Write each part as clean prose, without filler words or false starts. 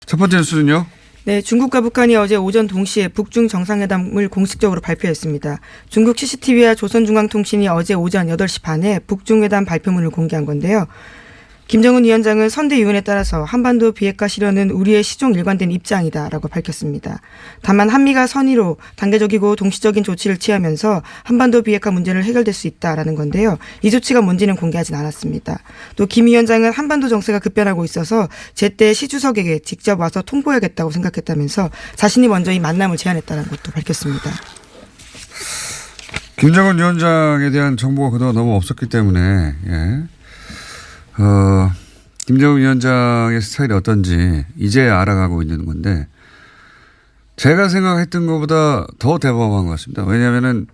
첫 번째 뉴스는요. 네, 중국과 북한이 어제 오전 동시에 북중 정상회담을 공식적으로 발표했습니다. 중국 CCTV와 조선중앙통신이 어제 오전 8시 반에 북중회담 발표문을 공개한 건데요. 김정은 위원장은 선대위원에 따라서 한반도 비핵화 실현은 우리의 시종 일관된 입장이다라고 밝혔습니다. 다만 한미가 선의로 단계적이고 동시적인 조치를 취하면서 한반도 비핵화 문제를 해결될 수 있다라는 건데요. 이 조치가 뭔지는 공개하진 않았습니다. 또 김 위원장은 한반도 정세가 급변하고 있어서 제때 시 주석에게 직접 와서 통보해야겠다고 생각했다면서 자신이 먼저 이 만남을 제안했다는 것도 밝혔습니다. 김정은 위원장에 대한 정보가 그동안 너무 없었기 때문에 김정은 위원장의 스타일이 어떤지 이제야 알아가고 있는 건데 제가 생각했던 것보다 더 대범한 것 같습니다. 왜냐하면은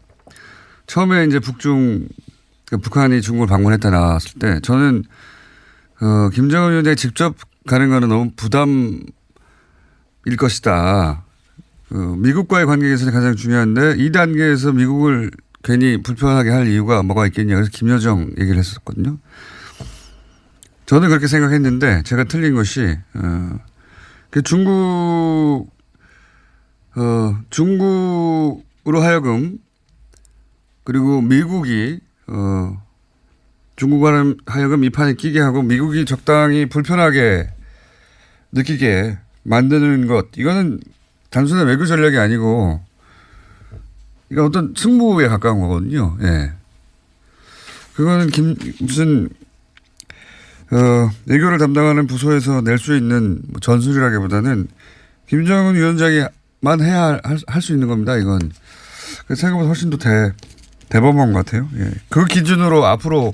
처음에 이제 북한이 중국을 방문했다 나왔을 때 저는 김정은 위원장이 직접 가는 거는 너무 부담일 것이다. 미국과의 관계에서는 가장 중요한데 이 단계에서 미국을 괜히 불편하게 할 이유가 뭐가 있겠냐. 그래서 김여정 얘기를 했었거든요. 저는 그렇게 생각했는데 제가 틀린 것이 중국으로 하여금 그리고 미국이 중국과는 하여금 이 판에 끼게 하고 미국이 적당히 불편하게 느끼게 만드는 것 이거는 단순한 외교 전략이 아니고 이거 어떤 승부에 가까운 거거든요. 예. 그거는 무슨 외교를 담당하는 부서에서 낼 수 있는 전술이라기보다는 김정은 위원장이만 해야 할 수 있는 겁니다. 이건 생각보다 훨씬 더 대범한 것 같아요. 예. 그 기준으로 앞으로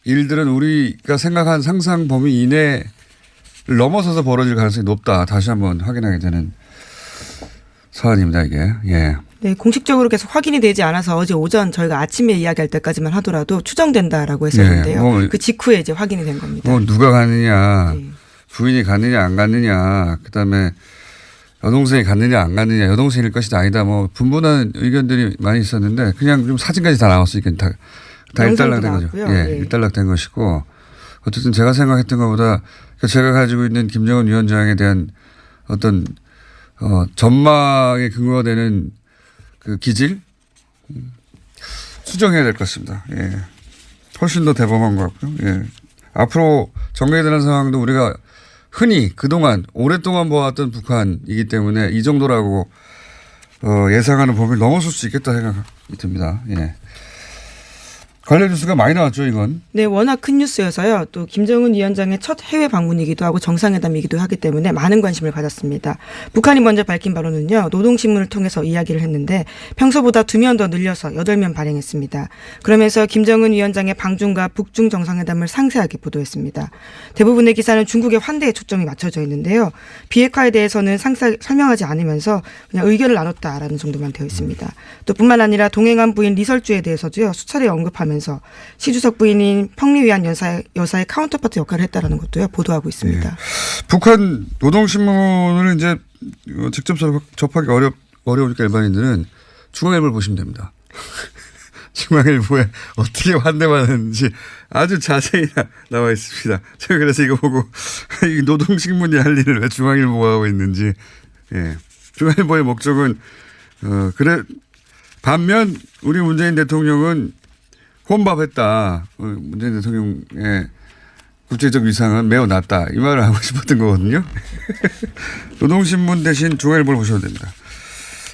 일들은 우리가 생각한 상상 범위 이내를 넘어서서 벌어질 가능성이 높다. 다시 한번 확인하게 되는 사안입니다. 이게. 예. 네, 공식적으로 계속 확인이 되지 않아서 어제 오전 저희가 아침에 이야기할 때까지만 하더라도 추정된다라고 했었는데요. 네, 그 직후에 이제 확인이 된 겁니다. 누가 가느냐, 네. 부인이 갔느냐 안 갔느냐, 그다음에 여동생이 갔느냐 안 갔느냐, 여동생일 것이다 아니다 뭐 분분한 의견들이 많이 있었는데 그냥 좀 사진까지 다 나왔으니까 다 일단락된 거죠. 예, 일단락된 것이고 어쨌든 제가 생각했던 것보다 제가 가지고 있는 김정은 위원장에 대한 어떤 전망에 근거가 되는 그 기질 수정해야 될 것 같습니다. 예. 훨씬 더 대범한 것 같고요. 예. 앞으로 전개되는 상황도 우리가 흔히 그동안 오랫동안 보았던 북한이기 때문에 이 정도라고 예상하는 범위를 넘어설 수 있겠다 생각이 듭니다. 예. 관련 뉴스가 많이 나왔죠, 이건. 네, 워낙 큰 뉴스여서요. 또 김정은 위원장의 첫 해외 방문이기도 하고 정상회담이기도 하기 때문에 많은 관심을 가졌습니다. 북한이 먼저 밝힌 바로는요. 노동신문을 통해서 이야기를 했는데 평소보다 2면 더 늘려서 8면 발행했습니다. 그러면서 김정은 위원장의 방중과 북중 정상회담을 상세하게 보도했습니다. 대부분의 기사는 중국의 환대에 초점이 맞춰져 있는데요. 비핵화에 대해서는 상세하게 설명하지 않으면서 그냥 의견을 나눴다라는 정도만 되어 있습니다. 또 뿐만 아니라 동행한 부인 리설주에 대해서도요. 수차례 언급하면서 시주석 부인인 평리위안 여사의 카운터파트 역할을 했다라는 것도요 보도하고 있습니다. 예. 북한 노동신문을 이제 직접 접하기 어려우니까 일반인들은 중앙일보를 보시면 됩니다. 중앙일보에 어떻게 환대받았는지 아주 자세히 나와 있습니다. 제가 그래서 이거 보고 이 노동신문이 할 일을 왜 중앙일보가 하고 있는지. 예. 중앙일보의 목적은 반면 우리 문재인 대통령은 혼밥했다. 문재인 대통령의 국제적 위상은 매우 낮다. 이 말을 하고 싶었던 거거든요. 노동신문 대신 중앙일보를 보셔도 됩니다.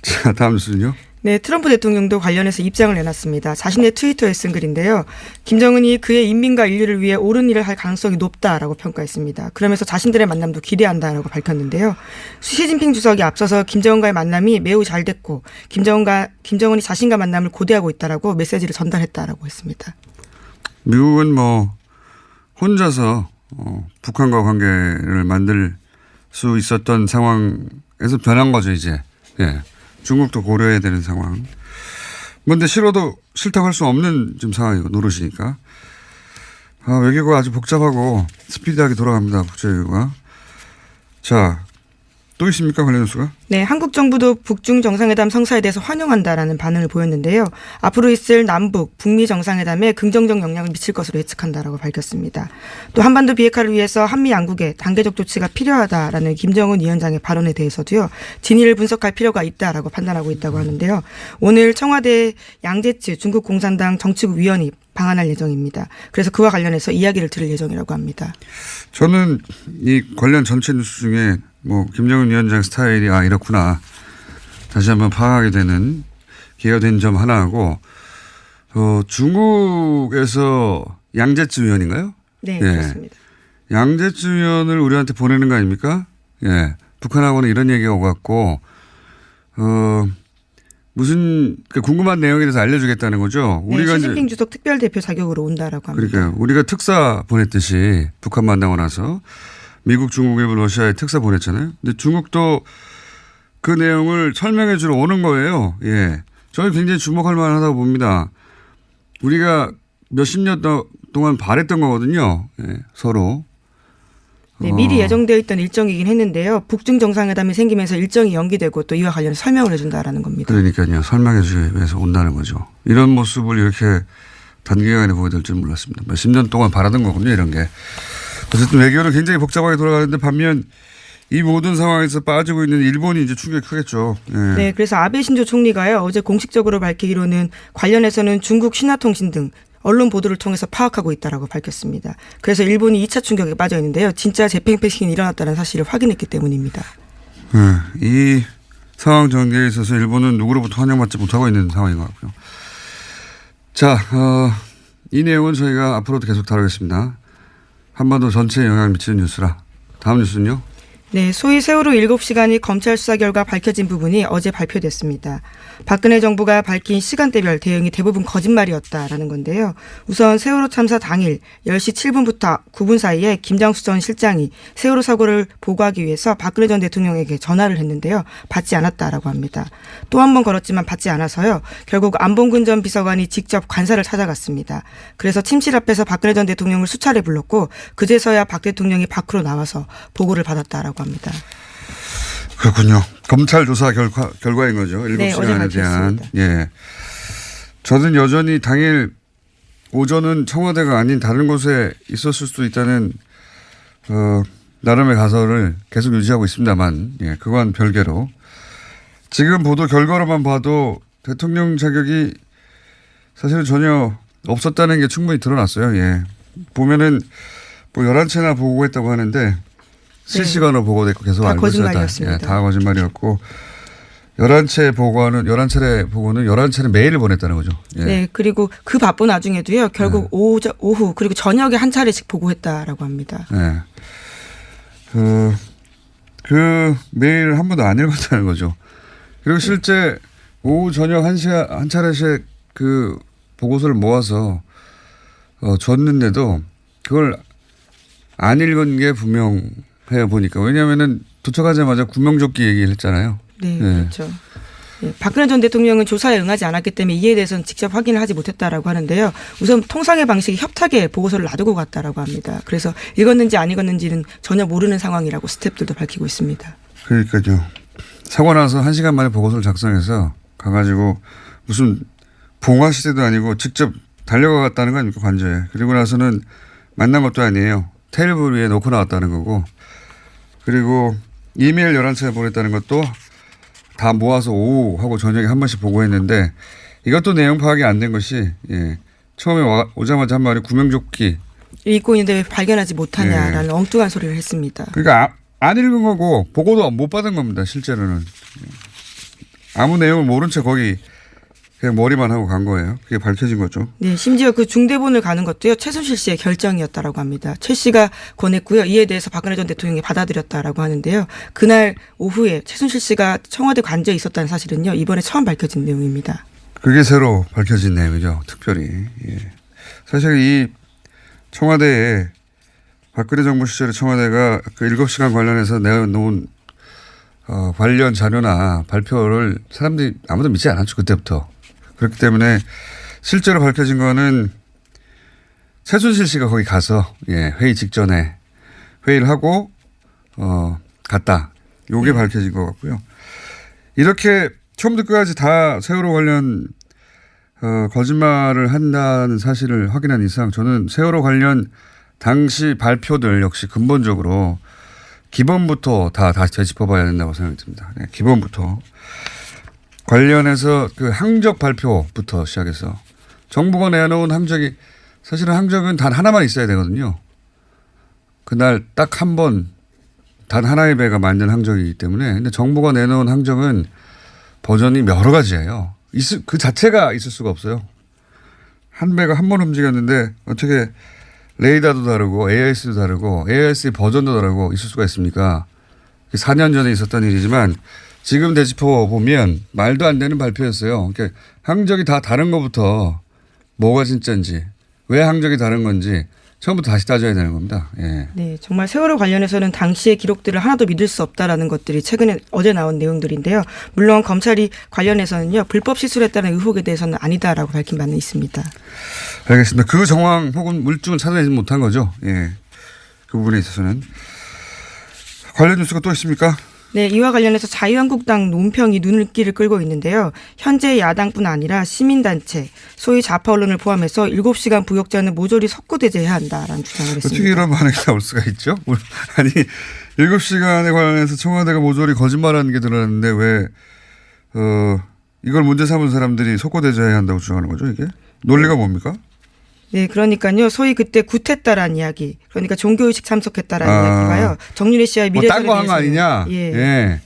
자, 다음 뉴스는요. 네, 트럼프 대통령도 관련해서 입장을 내놨습니다. 자신의 트위터에 쓴 글인데요. 김정은이 그의 인민과 인류를 위해 옳은 일을 할 가능성이 높다라고 평가했습니다. 그러면서 자신들의 만남도 기대한다라고 밝혔는데요. 시진핑 주석이 앞서서 김정은과의 만남이 매우 잘 됐고 김정은이 자신과 만남을 고대하고 있다라고 메시지를 전달했다라고 했습니다. 미국은 뭐 혼자서 북한과 관계를 만들 수 있었던 상황에서 변한 거죠 이제. 예. 중국도 고려해야 되는 상황. 그런데 싫어도 싫다고 할 수 없는 지금 상황이고 노릇이니까. 외교가 아주 복잡하고 스피디하게 돌아갑니다. 국제외교가. 자, 또 있습니까? 관련 뉴스가? 네, 한국 정부도 북중 정상회담 성사에 대해서 환영한다라는 반응을 보였는데요. 앞으로 있을 남북, 북미 정상회담에 긍정적 영향을 미칠 것으로 예측한다라고 밝혔습니다. 또 한반도 비핵화를 위해서 한미 양국의 단계적 조치가 필요하다라는 김정은 위원장의 발언에 대해서도요. 진위를 분석할 필요가 있다라고 판단하고 있다고 하는데요. 오늘 청와대 양재츠 중국 공산당 정치국 위원이 방한할 예정입니다. 그래서 그와 관련해서 이야기를 들을 예정이라고 합니다. 저는 이 관련 전체 뉴스 중에 뭐 김정은 위원장 스타일이 이렇구나 다시 한번 파악하게 되는 기회가 된 점 하나하고 중국에서 양재츠 위원인가요? 네, 예. 그렇습니다. 양재츠 위원을 우리한테 보내는 거 아닙니까? 예. 북한하고는 이런 얘기가 오갔고 무슨 궁금한 내용에 대해서 알려주겠다는 거죠. 네, 우리가 시진핑 주석 특별대표 자격으로 온다라고 합니다. 그러니까 우리가 특사 보냈듯이 북한 만나고 나서 미국, 중국, 일본, 러시아에 특사 보냈잖아요. 근데 중국도 그 내용을 설명해 주러 오는 거예요. 예. 저는 굉장히 주목할 만하다고 봅니다. 우리가 몇십 년 동안 바랬던 거거든요. 예. 서로. 네, 미리 예정되어 있던 일정이긴 했는데요. 북중 정상회담이 생기면서 일정이 연기되고 또 이와 관련 설명을 해준다라는 겁니다. 그러니까요. 설명해 주기 위해서 온다는 거죠. 이런 모습을 이렇게 단기간에 보게 될 줄 몰랐습니다. 몇십 년 동안 바라던 거군요. 이런 게. 어쨌든 외교는 굉장히 복잡하게 돌아가는데 반면 이 모든 상황에서 빠지고 있는 일본이 이제 충격이 크겠죠. 예. 네, 그래서 아베 신조 총리가요. 어제 공식적으로 밝히기로는 관련해서는 중국 신화통신 등 언론 보도를 통해서 파악하고 있다라고 밝혔습니다. 그래서 일본이 2차 충격에 빠져 있는데요. 진짜 재팽팽식이 일어났다는 사실을 확인했기 때문입니다. 네, 이 상황 전개에 있어서 일본은 누구로부터 환영받지 못하고 있는 상황인 것 같고요. 자, 이 내용은 저희가 앞으로도 계속 다루겠습니다. 한반도 전체에 영향을 미치는 뉴스라. 다음 뉴스는요? 네, 소위 세월호 7시간이 검찰 수사 결과 밝혀진 부분이 어제 발표됐습니다. 박근혜 정부가 밝힌 시간대별 대응이 대부분 거짓말이었다라는 건데요. 우선 세월호 참사 당일 10시 7분부터 9분 사이에 김장수 전 실장이 세월호 사고를 보고하기 위해서 박근혜 전 대통령에게 전화를 했는데요. 받지 않았다라고 합니다. 또 한 번 걸었지만 받지 않아서요. 결국 안봉근 전 비서관이 직접 관사를 찾아갔습니다. 그래서 침실 앞에서 박근혜 전 대통령을 수차례 불렀고 그제서야 박 대통령이 밖으로 나와서 보고를 받았다라고 합니다. 그렇군요. 검찰 조사 결과인 거죠. 7시간에 대한. 예. 저는 여전히 당일 오전은 청와대가 아닌 다른 곳에 있었을 수도 있다는 나름의 가설을 계속 유지하고 있습니다만, 예, 그건 별개로. 지금 보도 결과로만 봐도 대통령 자격이 사실은 전혀 없었다는 게 충분히 드러났어요. 예. 보면은 뭐 11채나 보고했다고 하는데 실시간으로 보고됐고 계속 다 알고 있었다. 거짓말이었습니다. 예, 다 거짓말이었고 11차례 보고는 11차례 메일을 보냈다는 거죠. 예. 네, 그리고 그 바쁜 와중에도요. 결국 오후 그리고 저녁에 한 차례씩 보고했다라고 합니다. 네. 그 메일을 한 번도 안 읽었다는 거죠. 그리고 실제 오후 저녁 한 차례씩 그 보고서를 모아서 줬는데도 그걸 안 읽은 게 분명해요 보니까. 왜냐하면은 도착하자마자 구명조끼 얘기를 했잖아요. 네, 그렇죠. 예, 박근혜 전 대통령은 조사에 응하지 않았기 때문에 이에 대해서는 직접 확인을 하지 못했다라고 하는데요. 우선 통상의 방식이 협탁에 보고서를 놔두고 갔다라고 합니다. 그래서 읽었는지 안 읽었는지는 전혀 모르는 상황이라고 스태프들도 밝히고 있습니다. 그러니까요. 사고 나서 1시간 만에 보고서를 작성해서 가가지고 무슨 봉화 시대도 아니고 직접 달려가 갔다는 거 아닙니까 관저에. 그리고 나서는 만난 것도 아니에요. 테이블 위에 놓고 나왔다는 거고. 그리고 이메일 11차례 보냈다는 것도 다 모아서 오후하고 저녁에 한 번씩 보고했는데 이것도 내용 파악이 안 된 것이 예. 처음에 오자마자 한 말이 구명조끼. 읽고 있는데 왜 발견하지 못하냐라는 엉뚱한 소리를 했습니다. 그러니까 안 읽은 거고 보고도 못 받은 겁니다. 실제로는. 아무 내용을 모른 채 거기 그냥 머리만 하고 간 거예요. 그게 밝혀진 거죠. 네, 심지어 그 중대본을 가는 것도요. 최순실 씨의 결정이었다라고 합니다. 최 씨가 권했고요. 이에 대해서 박근혜 전 대통령이 받아들였다라고 하는데요. 그날 오후에 최순실 씨가 청와대 관저에 있었다는 사실은요. 이번에 처음 밝혀진 내용입니다. 그게 새로 밝혀진 내용이죠. 특별히. 예. 사실 이 청와대에 박근혜 정부 시절에 청와대가 그 7시간 관련해서 내놓은 관련 자료나 발표를 사람들이 아무도 믿지 않았죠. 그때부터. 그렇기 때문에 실제로 밝혀진 거는 최순실 씨가 거기 가서 예, 회의 직전에 회의를 하고 갔다. 요게 밝혀진 것 같고요. 이렇게 처음부터 끝까지 다 세월호 관련 거짓말을 한다는 사실을 확인한 이상 저는 세월호 관련 당시 발표들 역시 근본적으로 기본부터 다 다시 되짚어봐야 된다고 생각이 듭니다. 네, 기본부터. 관련해서 그 항적 발표부터 시작해서 정부가 내놓은 항적이 사실은 항적은 단 하나만 있어야 되거든요. 그날 딱 한 번 단 하나의 배가 만든 항적이기 때문에 근데 정부가 내놓은 항적은 버전이 여러 가지예요. 그 자체가 있을 수가 없어요. 한 배가 한 번 움직였는데 어떻게 레이더도 다르고 AIS도 다르고 AIS의 버전도 다르고 있을 수가 있습니까? 4년 전에 있었던 일이지만 지금 되짚어 보면 말도 안 되는 발표였어요. 그러니까 항적이 다 다른 것부터 뭐가 진짜인지 왜 항적이 다른 건지 처음부터 다시 따져야 되는 겁니다. 예. 네, 정말 세월호 관련해서는 당시의 기록들을 하나도 믿을 수 없다라는 것들이 최근에 어제 나온 내용들인데요. 물론 검찰이 관련해서는요 불법 시술했다는 의혹에 대해서는 아니다라고 밝힌 바는 있습니다. 알겠습니다. 그 정황 혹은 물증을 찾아내지 못한 거죠. 예, 그 부분에 있어서는 관련 뉴스가 또 있습니까? 네, 이와 관련해서 자유한국당 논평이 눈길을 끌고 있는데요. 현재 야당뿐 아니라 시민단체, 소위 좌파 언론을 포함해서 7시간 부역자는 모조리 석고대죄해야 한다라는 주장을 했습니다. 어떻게 이런 반응이 나올 수가 있죠? 아니 7시간에 관련해서 청와대가 모조리 거짓말하는 게 드러났는데 왜 이걸 문제 삼은 사람들이 석고대죄해야 한다고 주장하는 거죠? 이게? 논리가 뭡니까? 네, 그러니까요. 소위 그때 굿했다라는 이야기. 그러니까 종교의식 참석했다라는 이야기가요. 정윤회 씨와의 미래설에 딴거 한 거 아니냐? 예. 예.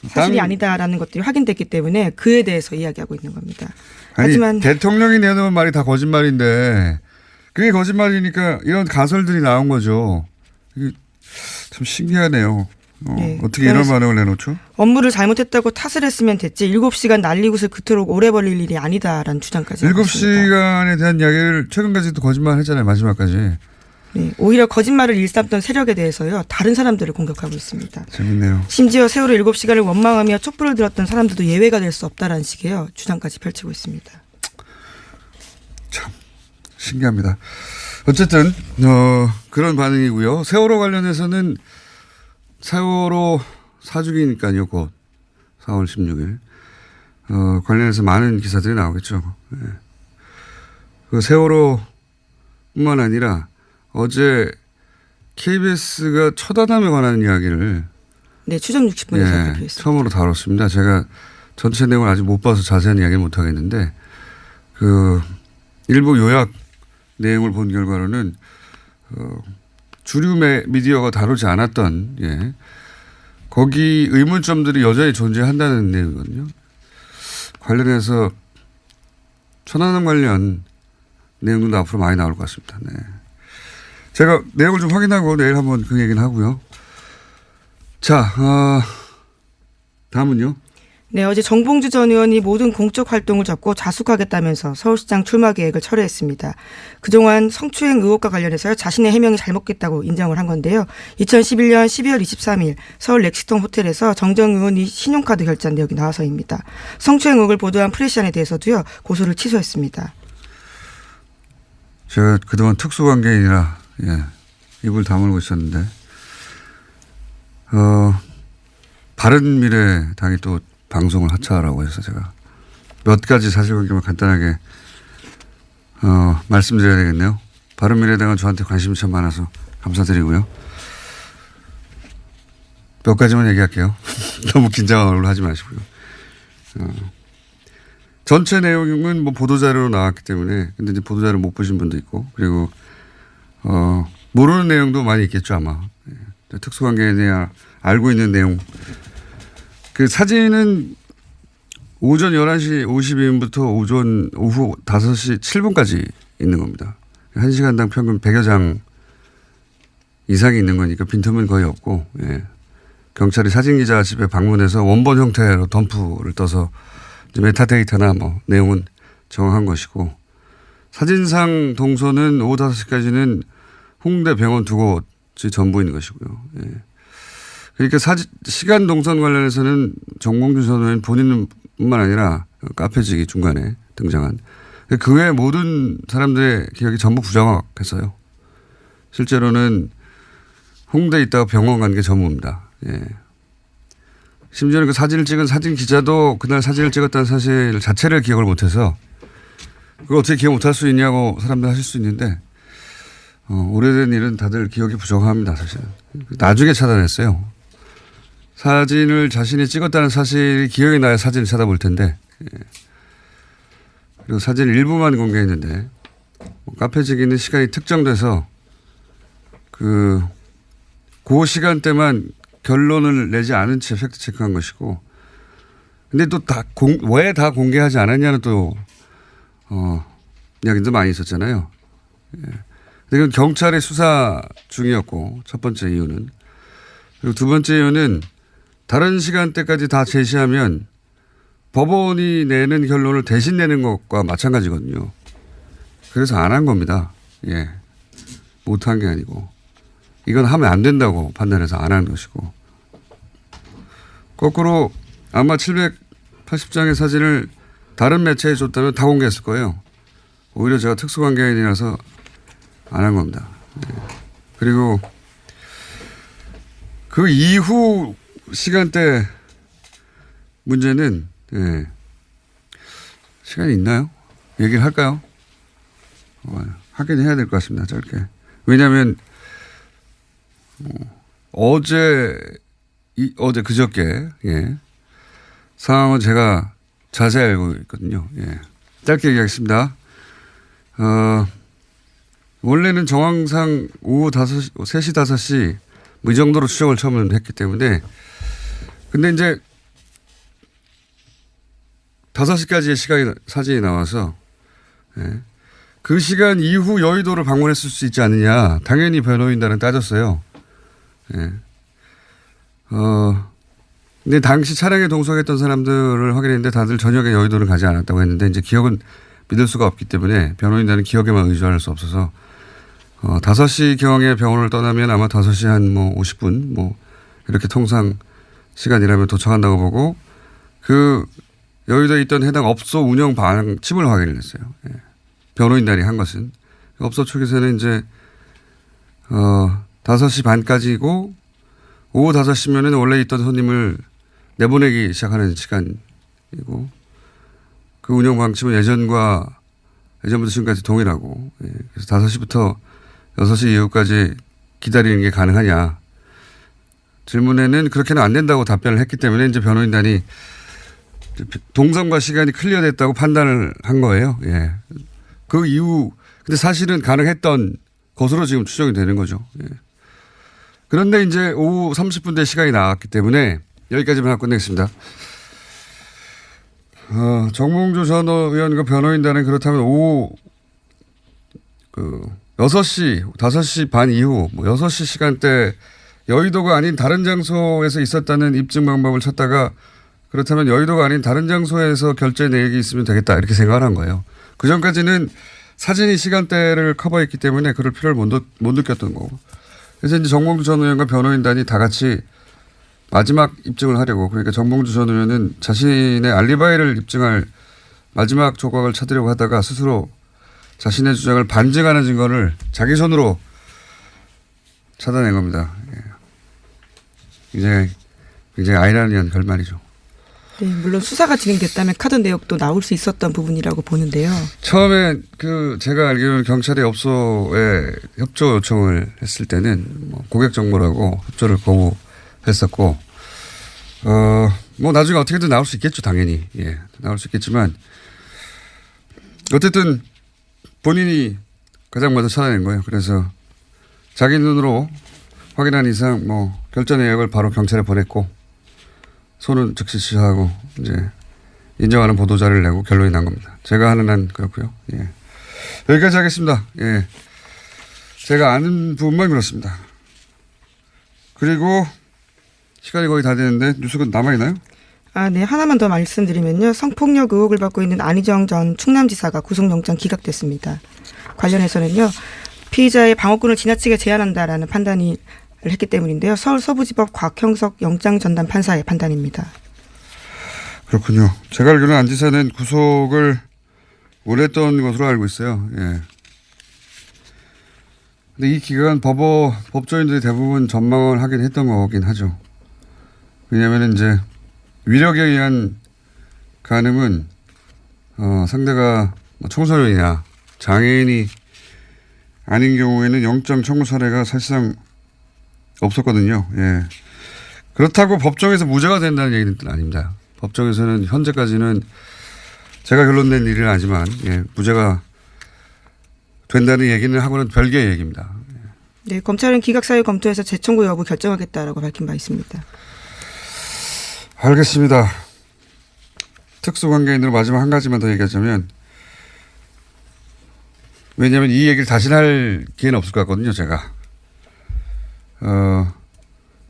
사실이 아니다라는 것들이 확인됐기 때문에 그에 대해서 이야기하고 있는 겁니다. 아니, 하지만 대통령이 내놓은 말이 다 거짓말인데 그게 거짓말이니까 이런 가설들이 나온 거죠. 이게 참 신기하네요. 네, 어떻게 이런 반응을 내놓죠? 업무를 잘못했다고 탓을 했으면 됐지 7시간 난리굿을 그토록 오래 벌릴 일이 아니다라는 주장까지 하고 있습니다. 7시간에 대한 이야기를 최근까지도 거짓말 했잖아요. 마지막까지. 네, 오히려 거짓말을 일삼던 세력에 대해서요. 다른 사람들을 공격하고 있습니다. 재밌네요. 심지어 세월호 7시간을 원망하며 촛불을 들었던 사람들도 예외가 될 수 없다라는 식의 주장까지 펼치고 있습니다. 참 신기합니다. 어쨌든 그런 반응이고요. 세월호 관련해서는 세월호 4주기니까요. 곧 4월 16일 관련해서 많은 기사들이 나오겠죠. 네. 그 세월호뿐만 아니라 어제 KBS가 처단함에 관한 이야기를 네, 추정 60분에서 발표했습니다. 처음으로 다뤘습니다. 제가 전체 내용을 아직 못 봐서 자세한 이야기는 못 하겠는데 그 일부 요약 내용을 본 결과로는 주류 미디어가 다루지 않았던 거기 의문점들이 여전히 존재한다는 내용이거든요. 관련해서 천안함 관련 내용도 앞으로 많이 나올 것 같습니다. 네. 제가 내용을 좀 확인하고 내일 한번 그 얘기는 하고요. 자, 다음은요. 네, 어제 정봉주 전 의원이 모든 공적 활동을 접고 자숙하겠다면서 서울시장 출마 계획을 철회했습니다. 그동안 성추행 의혹과 관련해서 자신의 해명이 잘못됐다고 인정을 한 건데요. 2011년 12월 23일 서울 렉시턴 호텔에서 정정 의원이 신용카드 결제한 내역이 나와서입니다. 성추행 의혹을 보도한 프레시안에 대해서도요. 고소를 취소했습니다. 제가 그동안 특수관계인이라 입을 다물고 있었는데 바른미래당이 또 방송을 하차하라고 해서 제가 몇 가지 사실관계만 간단하게 말씀드려야 되겠네요. 바른미래당은 저한테 관심이 참 많아서 감사드리고요. 몇 가지만 얘기할게요. 너무 긴장한 얼굴 하지 마시고요. 전체 내용은 뭐 보도자료로 나왔기 때문에 근데 이제 보도자료 못 보신 분도 있고 그리고 모르는 내용도 많이 있겠죠 아마. 특수관계인이야 알고 있는 내용. 그 사진은 오전 11시 52분부터 오후 5시 7분까지 있는 겁니다. 1시간당 평균 100여 장 이상이 있는 거니까 빈틈은 거의 없고 경찰이 사진기자 집에 방문해서 원본 형태로 덤프를 떠서 메타데이터나 뭐 내용은 정확한 것이고 사진상 동선은 오후 5시까지는 홍대 병원 두 곳이 전부인 것이고요. 그러니까 시간 동선 관련해서는 정봉주 전 의원 본인뿐만 아니라 카페직이 중간에 등장한 그 외 모든 사람들의 기억이 전부 부정확했어요. 실제로는 홍대에 있다가 병원 간 게 전부입니다. 심지어는 그 사진을 찍은 사진 기자도 그날 사진을 찍었다는 사실 자체를 기억을 못해서 그걸 어떻게 기억 못할 수 있냐고 사람들 하실 수 있는데 오래된 일은 다들 기억이 부족합니다. 사실은. 나중에 찾아냈어요. 사진을 자신이 찍었다는 사실이 기억이 나야 사진을 찾아볼 텐데 그리고 사진 일부만 공개했는데 카페 지기는 시간이 특정돼서 그 시간대만 결론을 내지 않은 채 팩트 체크한 것이고 근데 또 왜 다 공개하지 않았냐는 또 이야기도 많이 있었잖아요. 근데 그건 경찰의 수사 중이었고 첫 번째 이유는 그리고 두 번째 이유는 다른 시간대까지 다 제시하면 법원이 내는 결론을 대신 내는 것과 마찬가지거든요. 그래서 안 한 겁니다. 예. 못한 게 아니고. 이건 하면 안 된다고 판단해서 안 한 것이고. 거꾸로 아마 780장의 사진을 다른 매체에 줬다면 다 공개했을 거예요. 오히려 제가 특수관계인이라서 안 한 겁니다. 예. 그리고 그 이후 시간대 문제는 예. 시간이 있나요? 얘기를 할까요? 하긴 해야 될 것 같습니다. 짧게. 왜냐하면 어제 그저께 예. 상황은 제가 자세히 알고 있거든요. 예. 짧게 얘기하겠습니다. 원래는 정황상 오후 3시, 5시 뭐 이 정도로 추정을 처음에 했기 때문에 근데 이제 5시까지의 사진이 나와서 예. 그 시간 이후 여의도를 방문했을 수 있지 않느냐. 당연히 변호인단은 따졌어요. 예. 근데 당시 차량에 동석했던 사람들을 확인했는데 다들 저녁에 여의도를 가지 않았다고 했는데 이제 기억은 믿을 수가 없기 때문에 변호인단은 기억에만 의존할 수 없어서 5시경에 병원을 떠나면 아마 5시 한 50분 이렇게 통상 시간이라면 도착한다고 보고 그 여의도에 있던 해당 업소 운영 방침을 확인을 했어요. 예. 변호인단이 한 것은. 업소 측에서는 이제 5시 반까지고 오후 5시면은 원래 있던 손님을 내보내기 시작하는 시간이고 그 운영 방침은 예전부터 지금까지 동일하고 예. 그래서 5시부터 6시 이후까지 기다리는 게 가능하냐. 질문에는 그렇게는 안 된다고 답변을 했기 때문에 이제 변호인단이 동선과 시간이 클리어됐다고 판단을 한 거예요. 예. 그 이후 근데 사실은 가능했던 것으로 지금 추정이 되는 거죠. 예. 그런데 이제 오후 30분대 시간이 나왔기 때문에 여기까지만 하고 끝내겠습니다. 정몽주 전 의원과 변호인단은 그렇다면 오후 6시, 5시 반 이후 6시 시간대 여의도가 아닌 다른 장소에서 있었다는 입증 방법을 찾다가 그렇다면 여의도가 아닌 다른 장소에서 결제 내역이 있으면 되겠다 이렇게 생각을 한 거예요. 그 전까지는 사진이 시간대를 커버했기 때문에 그럴 필요를 못 느꼈던 거고. 그래서 이제 정몽주 전 의원과 변호인단이 다 같이 마지막 입증을 하려고 그러니까 정몽주 전 의원은 자신의 알리바이를 입증할 마지막 조각을 찾으려고 하다가 스스로 자신의 주장을 반증하는 증거를 자기 손으로 찾아낸 겁니다. 굉장히 아이러니한 결말이죠. 네, 물론 수사가 진행됐다면 카드 내역도 나올 수 있었던 부분이라고 보는데요. 처음에 제가 알기로는 경찰이 업소에 협조 요청을 했을 때는 고객 정보라고 협조를 거부했었고, 나중에 어떻게든 나올 수 있겠죠, 당연히. 예, 나올 수 있겠지만, 어쨌든 본인이 가장 먼저 찾아낸 거예요. 그래서 자기 눈으로 확인한 이상 결제 내역을 바로 경찰에 보냈고, 손은 즉시 취하하고 이제 인정하는 보도자를 내고 결론이 난 겁니다. 제가 하는 한 그렇고요. 예. 여기까지 하겠습니다. 예. 제가 아는 부분만 그렇습니다. 그리고 시간이 거의 다 되는데 뉴스가 남아있나요? 네. 하나만 더 말씀드리면요. 성폭력 의혹을 받고 있는 안희정 전 충남지사가 구속영장 기각됐습니다. 관련해서는요. 피의자의 방어권을 지나치게 제한한다라는 판단이 했기 때문인데요. 서울 서부지법 곽형석 영장전담 판사의 판단입니다. 그렇군요. 제가 알기로는 안 지사는 구속을 원했던 것으로 알고 있어요. 예. 근데 이 기간 법조인들이 대부분 전망을 하긴 했던 거긴 하죠. 왜냐하면 이제 위력에 의한 간음은 상대가 청소년이나 장애인이 아닌 경우에는 영장 청구 사례가 사실상 없었거든요. 예. 그렇다고 법정에서 무죄가 된다는 얘기는 아닙니다. 법정에서는 현재까지는 제가 결론낸 일은 아니지만 예, 무죄가 된다는 얘기는 하고는 별개의 얘기입니다. 네, 검찰은 기각사유 검토해서 재청구 여부 결정하겠다라고 밝힌 바 있습니다. 알겠습니다. 특수관계인으로 마지막 한 가지만 더 얘기하자면 왜냐하면 이 얘기를 다시 할 기회는 없을 것 같거든요. 제가.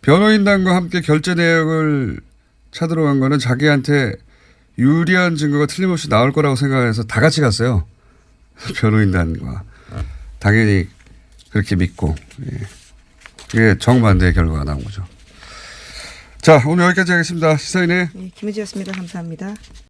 변호인단과 함께 결제 내역을 찾으러 간 거는 자기한테 유리한 증거가 틀림없이 나올 거라고 생각해서 다 같이 갔어요. 변호인단과. 당연히 그렇게 믿고. 예. 그게 정반대의 결과가 나온 거죠. 자, 오늘 여기까지 하겠습니다. 시사인의 네, 김은지였습니다. 감사합니다.